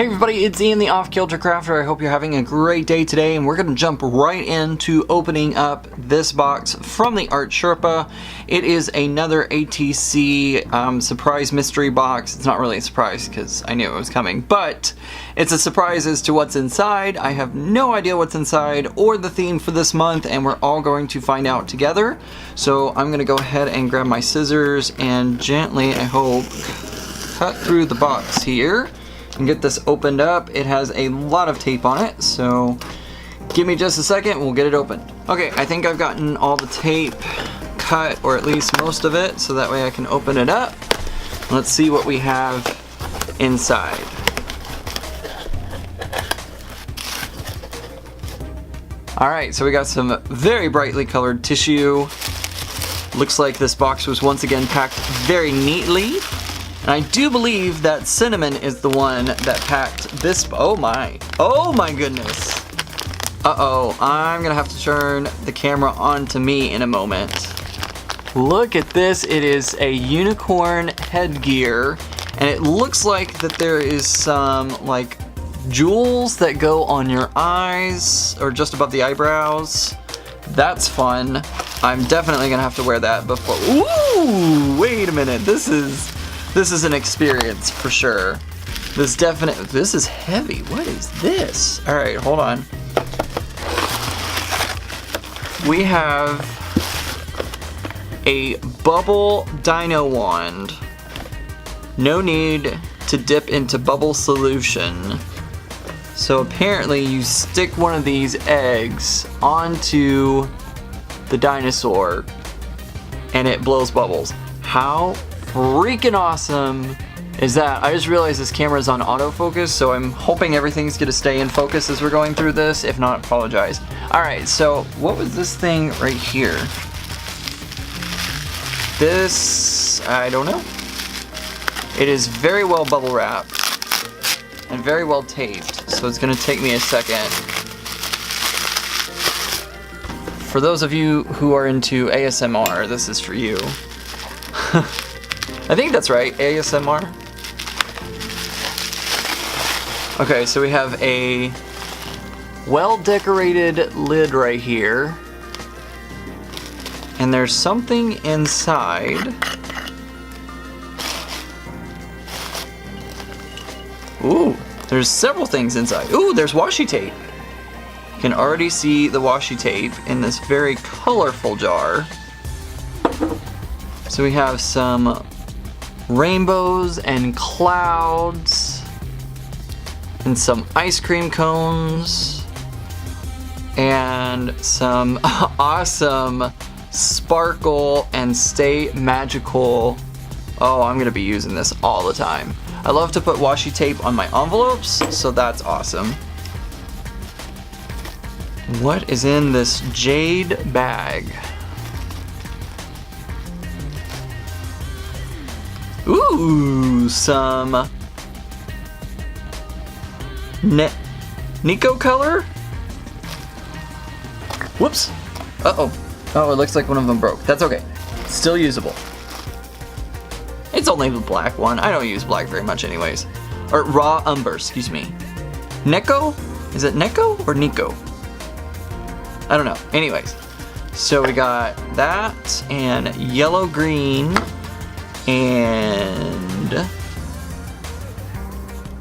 Hey everybody, it's Ian the Off Kilter Crafter. I hope you're having a great day today, and we're going to jump right into opening up this box from the Art Sherpa. It is another ATC surprise mystery box. It's not really a surprise because I knew it was coming, but it's a surprise as to what's inside. I have no idea what's inside or the theme for this month, and we're all going to find out together. So I'm going to go ahead and grab my scissors and gently, I hope, cut through the box here and get this opened up. It has a lot of tape on it, so give me just a second, we'll get it opened. Okay, I think I've gotten all the tape cut, or at least most of it, so that way I can open it up. Let's see what we have inside. Alright, so we got some very brightly colored tissue. Looks like this box was once again packed very neatly. And I do believe that Cinnamon is the one that packed this. Oh my goodness. Uh-oh, I'm gonna have to turn the camera on to me in a moment. Look at this, it is a unicorn headgear, and it looks like that there is some like jewels that go on your eyes or just above the eyebrows. That's fun. I'm definitely gonna have to wear that before. Ooh, wait a minute, this is an experience for sure. This is heavy. What is this? All right, hold on. We have a bubble dino wand. No need to dip into bubble solution. So apparently you stick one of these eggs onto the dinosaur and it blows bubbles. How freaking awesome is that? I just realized this camera is on autofocus, so I'm hoping everything's gonna stay in focus as we're going through this. If not, apologize. Alright, so what was this thing right here? This, I don't know. It is very well bubble wrapped and very well taped, so it's gonna take me a second. For those of you who are into ASMR, this is for you. I think that's right, ASMR. Okay, so we have a well-decorated lid right here. And there's something inside. Ooh, there's several things inside. Ooh, there's washi tape. You can already see the washi tape in this very colorful jar. So we have some rainbows and clouds and some ice cream cones and some awesome sparkle and stay magical. Oh, I'm gonna be using this all the time. I love to put washi tape on my envelopes, so that's awesome. What is in this jade bag? Ooh, some Nico color? Whoops. Uh-oh. Oh, it looks like one of them broke. That's okay. Still usable. It's only the black one. I don't use black very much anyways. Or raw umber, excuse me. Neko? Is it Neko or Nico? I don't know. Anyways. So we got that and yellow green and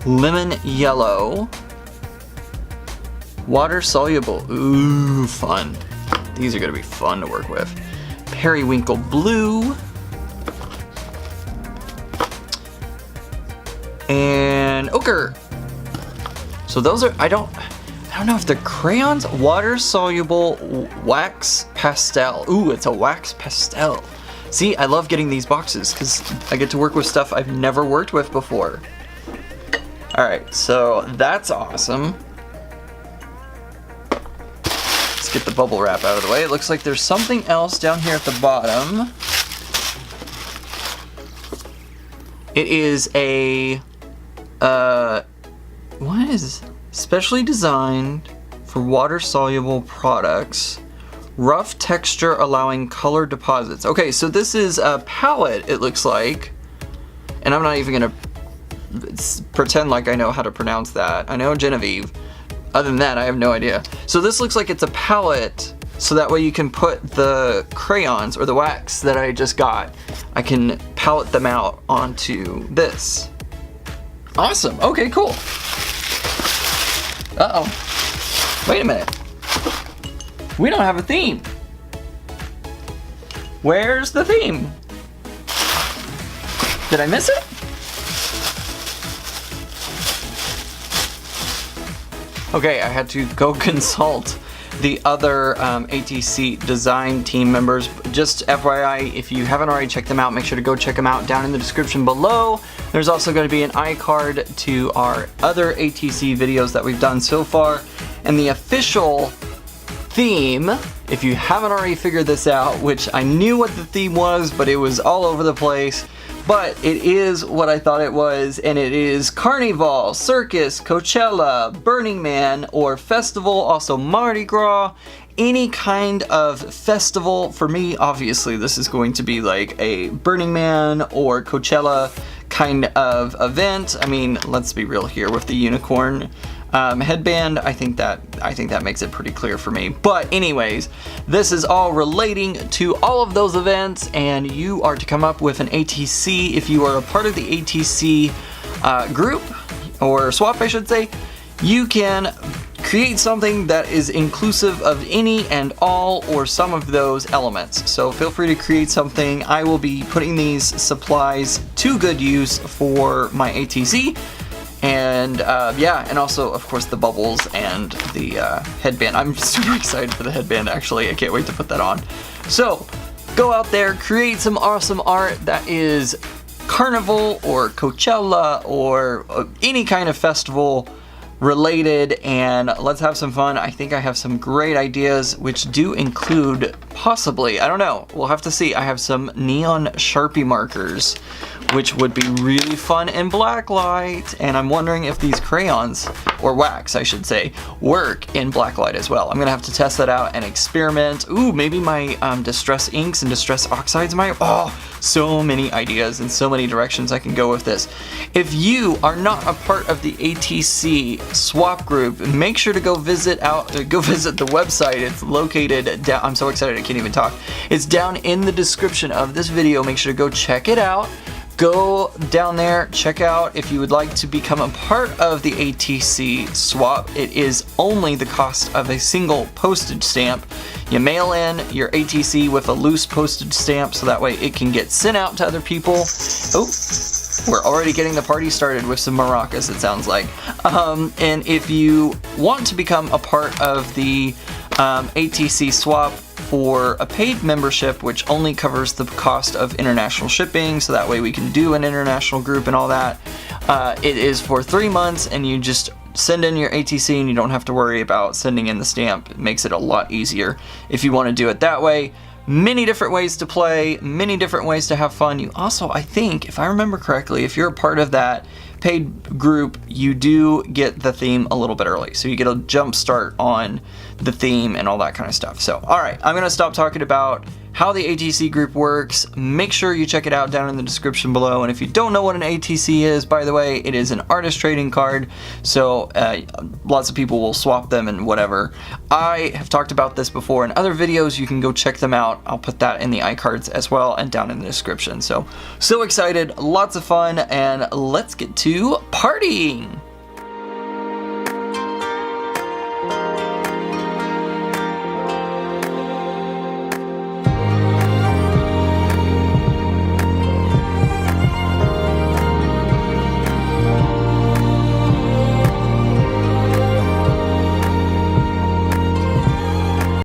lemon yellow, water soluble. Ooh, fun. These are gonna be fun to work with. Periwinkle blue and ochre. So those are, I don't know if they're crayons. Water soluble wax pastel. Ooh, it's a wax pastel. See, I love getting these boxes because I get to work with stuff I've never worked with before. Alright, so that's awesome. Let's get the bubble wrap out of the way. It looks like there's something else down here at the bottom. It is a, what is specially designed for water-soluble products. Rough texture allowing color deposits. Okay, so this is a palette, it looks like. And I'm not even gonna pretend like I know how to pronounce that. I know Genevieve. Other than that, I have no idea. So this looks like it's a palette, so that way you can put the crayons or the wax that I just got, I can palette them out onto this. Awesome, okay, cool. Uh-oh, wait a minute. We don't have a theme. Where's the theme? Did I miss it? Okay, I had to go consult the other ATC design team members. Just FYI, if you haven't already checked them out, make sure to go check them out down in the description below. There's also going to be an iCard to our other ATC videos that we've done so far. And the official theme, if you haven't already figured this out, which I knew what the theme was, but it was all over the place, but it is what I thought it was, and it is Carnival, Circus, Coachella, Burning Man, or Festival, also Mardi Gras, any kind of festival. For me, obviously, this is going to be like a Burning Man or Coachella kind of event. I mean, let's be real here with the unicorn headband. I think that makes it pretty clear for me. But anyways, this is all relating to all of those events, and you are to come up with an ATC. If you are a part of the ATC group, or swap I should say, you can create something that is inclusive of any and all or some of those elements. So feel free to create something. I will be putting these supplies to good use for my ATC. And yeah, and also of course the bubbles and the headband. I'm super excited for the headband, actually. I can't wait to put that on. So go out there, create some awesome art that is Carnival or Coachella or any kind of festival related, and let's have some fun. I think I have some great ideas, which do include possibly, I don't know, we'll have to see. I have some neon Sharpie markers, which would be really fun in blacklight, and I'm wondering if these crayons, or wax I should say, work in blacklight as well. I'm gonna have to test that out and experiment. Ooh, maybe my distress inks and distress oxides might, so many ideas and so many directions I can go with this. If you are not a part of the ATC swap group, make sure to go visit the website. It's located down, I'm so excited I can't even talk. It's down in the description of this video. Make sure to go check it out. Go down there, check out if you would like to become a part of the ATC swap. It is only the cost of a single postage stamp. You mail in your ATC with a loose postage stamp so that way it can get sent out to other people. Oh, we're already getting the party started with some maracas, it sounds like. And if you want to become a part of the ATC swap for a paid membership, which only covers the cost of international shipping, so that way we can do an international group and all that, it is for 3 months, and you just send in your ATC and you don't have to worry about sending in the stamp. It makes it a lot easier if you want to do it that way. Many different ways to play, many different ways to have fun. You also, I think, if I remember correctly, if you're a part of that paid group, you do get the theme a little bit early. So you get a jump start on the theme and all that kind of stuff. So, alright, I'm going to stop talking about how the ATC group works. Make sure you check it out down in the description below. And if you don't know what an ATC is, by the way, it is an artist trading card. So lots of people will swap them and whatever. I have talked about this before in other videos. You can go check them out. I'll put that in the iCards as well and down in the description. So excited, lots of fun, and let's get to partying.